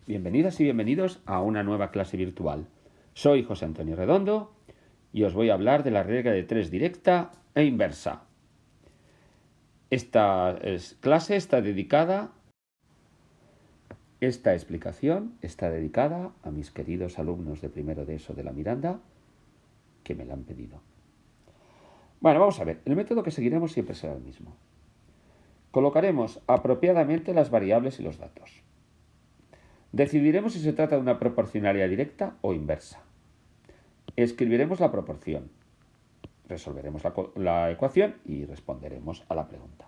bienvenidas y bienvenidos a una nueva clase virtual. Soy José Antonio Redondo y os voy a hablar de la regla de 3 directa e inversa. Esta explicación está dedicada a mis queridos alumnos de primero de ESO de la Miranda que me la han pedido. Bueno, vamos a ver, el método que seguiremos siempre será el mismo. Colocaremos apropiadamente las variables y los datos. Decidiremos si se trata de una proporcionalidad directa o inversa. Escribiremos la proporción. Resolveremos la ecuación y responderemos a la pregunta.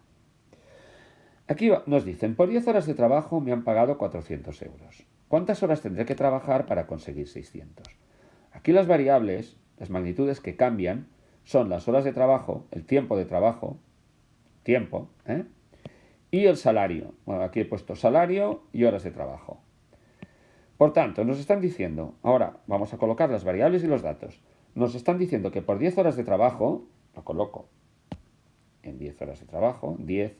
Aquí nos dicen, por 10 horas de trabajo me han pagado 400 euros. ¿Cuántas horas tendré que trabajar para conseguir 600? Aquí las variables, las magnitudes que cambian, son las horas de trabajo, el tiempo de trabajo, y el salario. Bueno, aquí he puesto salario y horas de trabajo. Por tanto, nos están diciendo, ahora vamos a colocar las variables y los datos. Nos están diciendo que por 10 horas de trabajo, lo coloco en 10 horas de trabajo, 10,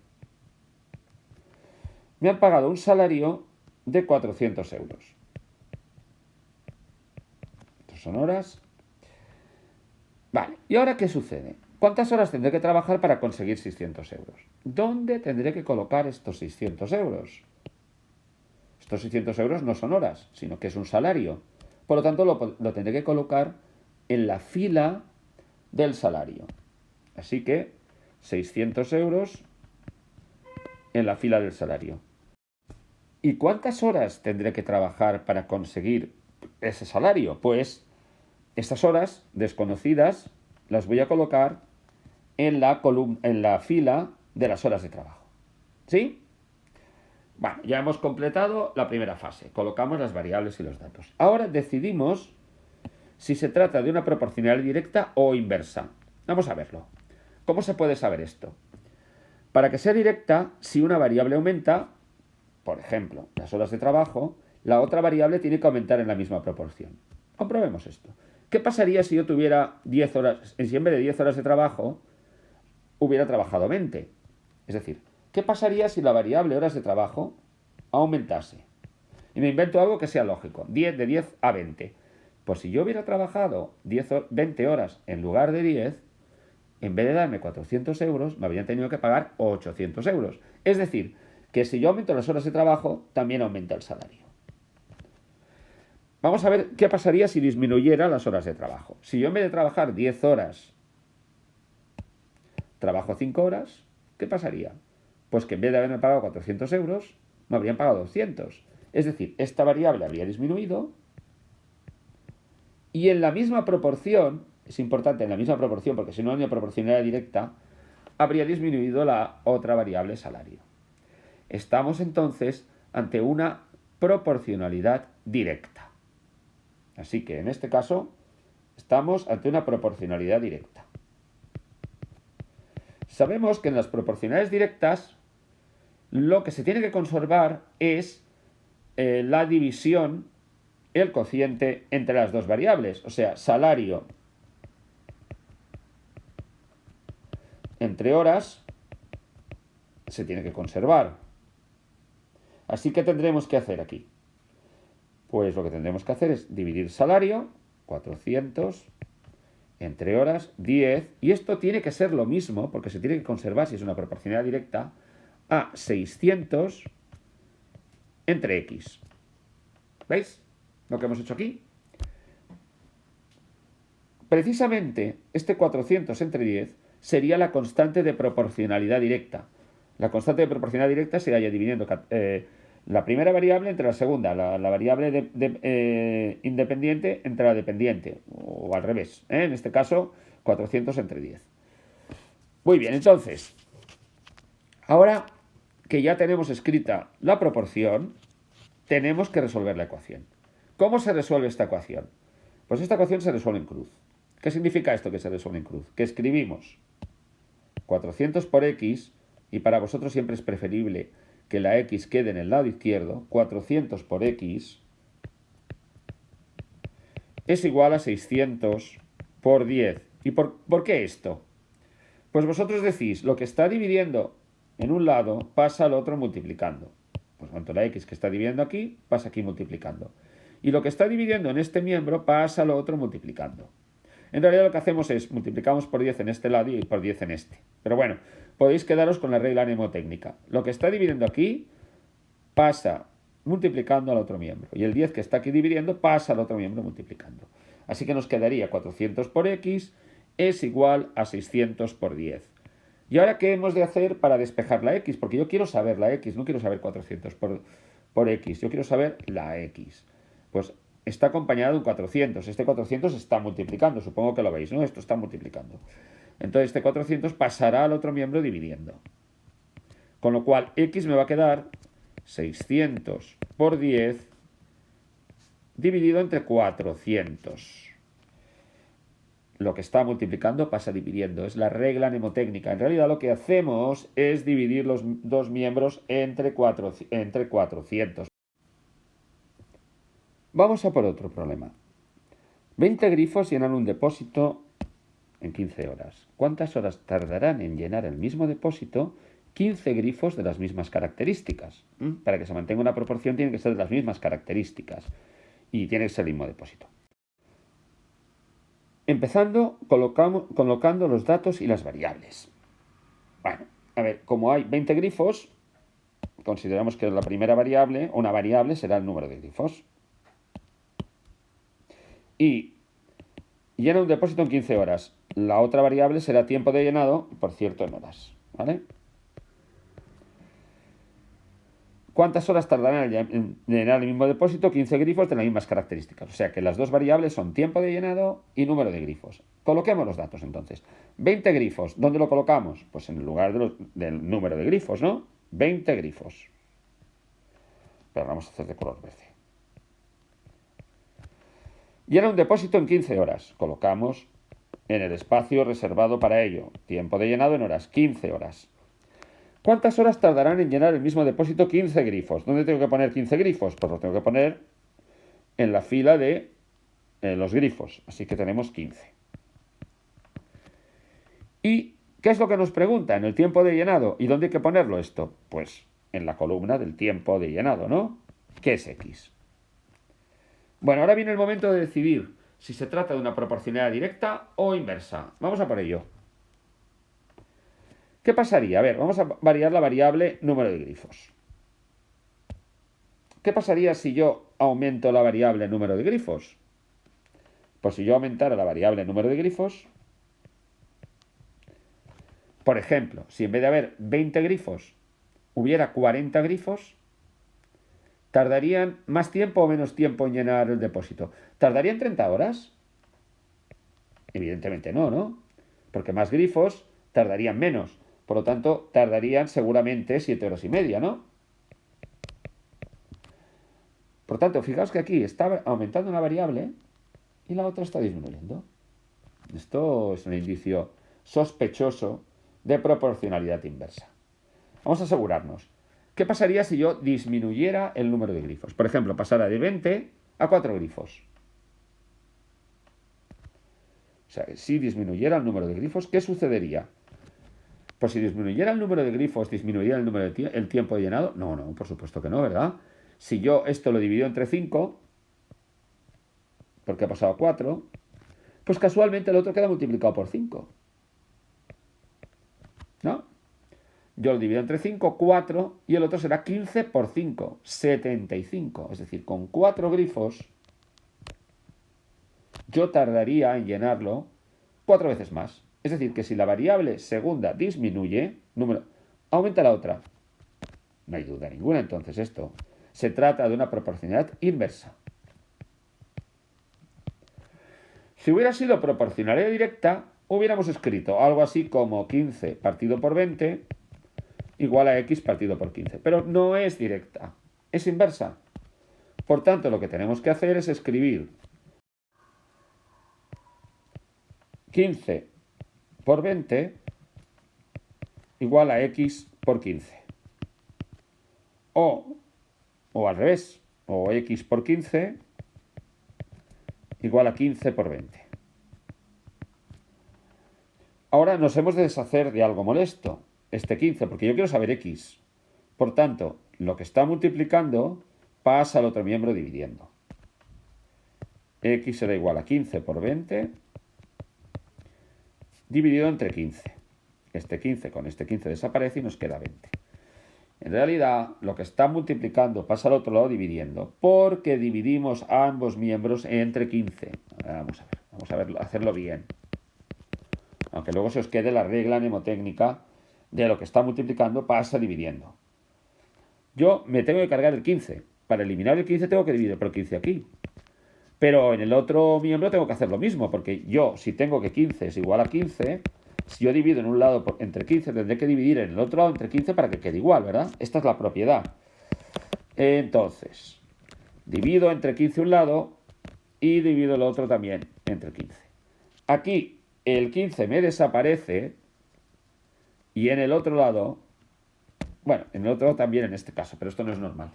me han pagado un salario de 400 euros. Estas son horas. Vale, ¿y ahora qué sucede? ¿Cuántas horas tendré que trabajar para conseguir 600 euros? ¿Dónde tendré que colocar estos 600 euros? Estos 600 euros no son horas, sino que es un salario. Por lo tanto, lo tendré que colocar en la fila del salario. Así que 600 euros en la fila del salario. ¿Y cuántas horas tendré que trabajar para conseguir ese salario? Pues estas horas desconocidas las voy a colocar en la fila de las horas de trabajo. ¿Sí? Bueno, ya hemos completado la primera fase. Colocamos las variables y los datos. Ahora decidimos si se trata de una proporcionalidad directa o inversa. Vamos a verlo. ¿Cómo se puede saber esto? Para que sea directa, si una variable aumenta, por ejemplo, las horas de trabajo, la otra variable tiene que aumentar en la misma proporción. Comprobemos esto. ¿Qué pasaría si yo tuviera 10 horas, si en vez de 10 horas de trabajo, hubiera trabajado 20? Es decir, ¿qué pasaría si la variable horas de trabajo aumentase? Y me invento algo que sea lógico. 10 de 10 a 20. Pues si yo hubiera trabajado 20 horas en lugar de 10, en vez de darme 400 euros, me habrían tenido que pagar 800 euros. Es decir, que si yo aumento las horas de trabajo, también aumenta el salario. Vamos a ver qué pasaría si disminuyera las horas de trabajo. Si yo en vez de trabajar 10 horas, trabajo 5 horas, ¿qué pasaría? Pues que en vez de haberme pagado 400 euros, me habrían pagado 200. Es decir, esta variable habría disminuido y en la misma proporción, es importante en la misma proporción porque si no hay una proporcionalidad directa, habría disminuido la otra variable salario. Estamos entonces ante una proporcionalidad directa. Así que en este caso estamos ante una proporcionalidad directa. Sabemos que en las proporcionalidades directas lo que se tiene que conservar es la división, el cociente entre las dos variables, o sea, salario entre horas se tiene que conservar. Así que tendremos que hacer aquí. Pues lo que tendremos que hacer es dividir salario, 400, entre horas, 10, y esto tiene que ser lo mismo, porque se tiene que conservar si es una proporcionalidad directa, a 600 entre X. ¿Veis lo que hemos hecho aquí? Precisamente este 400 entre 10 sería la constante de proporcionalidad directa. La constante de proporcionalidad directa se halla dividiendo la primera variable entre la segunda, la variable independiente entre la dependiente, o al revés, en este caso 400 entre 10. Muy bien, entonces, ahora que ya tenemos escrita la proporción, tenemos que resolver la ecuación. ¿Cómo se resuelve esta ecuación? Pues esta ecuación se resuelve en cruz. ¿Qué significa esto que se resuelve en cruz? Que escribimos 400 por x, y para vosotros siempre es preferible que la x quede en el lado izquierdo, 400 por x es igual a 600 por 10. ¿Y por qué esto? Pues vosotros decís, lo que está dividiendo en un lado pasa al otro multiplicando. Pues cuanto la x que está dividiendo aquí, pasa aquí multiplicando. Y lo que está dividiendo en este miembro pasa a lo otro multiplicando. En realidad lo que hacemos es multiplicamos por 10 en este lado y por 10 en este. Pero bueno, podéis quedaros con la regla mnemotécnica. Lo que está dividiendo aquí pasa multiplicando al otro miembro. Y el 10 que está aquí dividiendo pasa al otro miembro multiplicando. Así que nos quedaría 400 por x es igual a 600 por 10. ¿Y ahora qué hemos de hacer para despejar la x? Porque yo quiero saber la x, no quiero saber 400 por x, yo quiero saber la x. Pues está acompañado de un 400. Este 400 está multiplicando, supongo que lo veis, ¿no? Esto está multiplicando. Entonces este 400 pasará al otro miembro dividiendo. Con lo cual x me va a quedar 600 por 10 dividido entre 400. Lo que está multiplicando pasa dividiendo. Es la regla mnemotécnica. En realidad lo que hacemos es dividir los dos miembros entre 400. Vamos a por otro problema. 20 grifos llenan un depósito en 15 horas. ¿Cuántas horas tardarán en llenar el mismo depósito 15 grifos de las mismas características? Para que se mantenga una proporción tiene que ser de las mismas características y tiene que ser el mismo depósito. Empezando colocando los datos y las variables. Bueno, a ver, como hay 20 grifos, consideramos que la primera variable, una variable, será el número de grifos. Y llena un depósito en 15 horas. La otra variable será tiempo de llenado, por cierto, en horas. ¿Vale? ¿Cuántas horas tardarán en llenar el mismo depósito? 15 grifos de las mismas características. O sea que las dos variables son tiempo de llenado y número de grifos. Coloquemos los datos entonces. 20 grifos. ¿Dónde lo colocamos? Pues en el lugar del número de grifos, ¿no? 20 grifos. Pero vamos a hacer de color verde. Llena un depósito en 15 horas. Colocamos en el espacio reservado para ello. Tiempo de llenado en horas. 15 horas. ¿Cuántas horas tardarán en llenar el mismo depósito 15 grifos? ¿Dónde tengo que poner 15 grifos? Pues lo tengo que poner en la fila de los grifos. Así que tenemos 15. ¿Y qué es lo que nos pregunta en el tiempo de llenado? ¿Y dónde hay que ponerlo esto? Pues en la columna del tiempo de llenado, ¿no? ¿Qué es x? Bueno, ahora viene el momento de decidir si se trata de una proporcionalidad directa o inversa. Vamos a por ello. ¿Qué pasaría? A ver, vamos a variar la variable número de grifos. ¿Qué pasaría si yo aumento la variable número de grifos? Pues si yo aumentara la variable número de grifos, por ejemplo, si en vez de haber 20 grifos hubiera 40 grifos, ¿tardarían más tiempo o menos tiempo en llenar el depósito? ¿Tardarían 30 horas? Evidentemente no, ¿no? Porque más grifos tardarían menos. Por lo tanto, tardarían seguramente 7 horas y media, ¿no? Por tanto, fijaos que aquí está aumentando una variable y la otra está disminuyendo. Esto es un indicio sospechoso de proporcionalidad inversa. Vamos a asegurarnos. ¿Qué pasaría si yo disminuyera el número de grifos? Por ejemplo, pasara de 20 a 4 grifos. O sea, si disminuyera el número de grifos, ¿qué sucedería? Pues si disminuyera el número de grifos, ¿disminuiría el tiempo de llenado? No, por supuesto que no, ¿verdad? Si yo esto lo divido entre 5, porque ha pasado a 4, pues casualmente el otro queda multiplicado por 5. ¿No? Yo lo divido entre 5, 4, y el otro será 15 por 5, 75. Es decir, con 4 grifos, yo tardaría en llenarlo 4 veces más. Es decir, que si la variable segunda disminuye, aumenta la otra. No hay duda ninguna, entonces esto se trata de una proporcionalidad inversa. Si hubiera sido proporcionalidad directa, hubiéramos escrito algo así como 15 partido por 20 igual a x partido por 15. Pero no es directa, es inversa. Por tanto, lo que tenemos que hacer es escribir 15 por 20 igual a x por 15. O al revés, o x por 15 igual a 15 por 20. Ahora nos hemos de deshacer de algo molesto, este 15, porque yo quiero saber x. Por tanto, lo que está multiplicando pasa al otro miembro dividiendo. X será igual a 15 por 20 dividido entre 15. Este 15 con este 15 desaparece y nos queda 20. En realidad, lo que está multiplicando pasa al otro lado dividiendo, porque dividimos a ambos miembros entre 15. Vamos a ver, hacerlo bien. Aunque luego se os quede la regla mnemotécnica de lo que está multiplicando pasa dividiendo. Yo me tengo que cargar el 15. Para eliminar el 15 tengo que dividir por 15 aquí. Pero en el otro miembro tengo que hacer lo mismo, porque yo, si tengo que 15 es igual a 15, si yo divido en un lado entre 15, tendré que dividir en el otro lado entre 15 para que quede igual, ¿verdad? Esta es la propiedad. Entonces, divido entre 15 un lado y divido el otro también entre 15. Aquí el 15 me desaparece y en el otro lado, bueno, en el otro lado también en este caso, pero esto no es normal,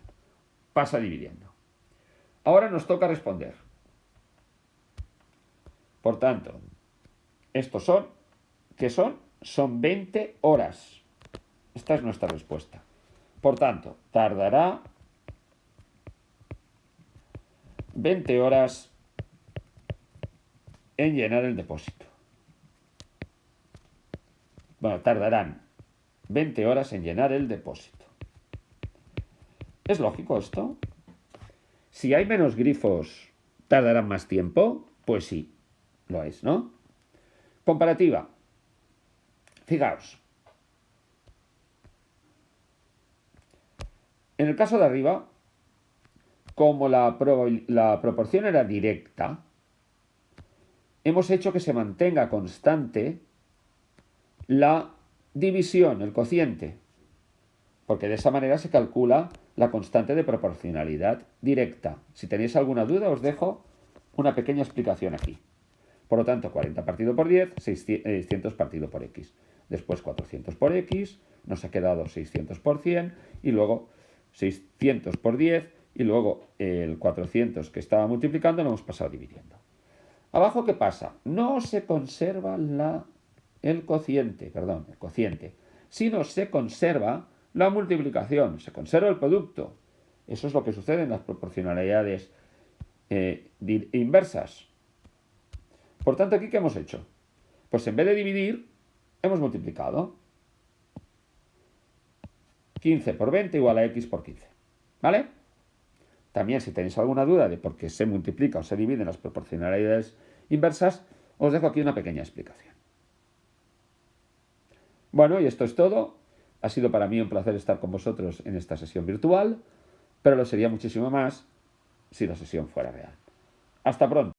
pasa dividiendo. Ahora nos toca responder. Por tanto, estos son, ¿qué son? Son 20 horas. Esta es nuestra respuesta. Por tanto, tardará 20 horas en llenar el depósito. Bueno, tardarán 20 horas en llenar el depósito. ¿Es lógico esto? Si hay menos grifos, ¿tardarán más tiempo? Pues sí, lo es, ¿no? Comparativa. Fijaos. En el caso de arriba, como la proporción era directa, hemos hecho que se mantenga constante la división, el cociente, porque de esa manera se calcula la constante de proporcionalidad directa. Si tenéis alguna duda, os dejo una pequeña explicación aquí. Por lo tanto, 40 partido por 10, 600 partido por x. Después 400 por x, nos ha quedado 600 por 100, y luego 600 por 10, y luego el 400 que estaba multiplicando lo hemos pasado dividiendo. Abajo, ¿qué pasa? No se conserva el cociente, sino se conserva la multiplicación, se conserva el producto. Eso es lo que sucede en las proporcionalidades inversas. Por tanto, ¿aquí qué hemos hecho? Pues en vez de dividir, hemos multiplicado. 15 por 20 igual a x por 15. ¿Vale? También, si tenéis alguna duda de por qué se multiplica o se divide en las proporcionalidades inversas, os dejo aquí una pequeña explicación. Bueno, y esto es todo. Ha sido para mí un placer estar con vosotros en esta sesión virtual, pero lo sería muchísimo más si la sesión fuera real. Hasta pronto.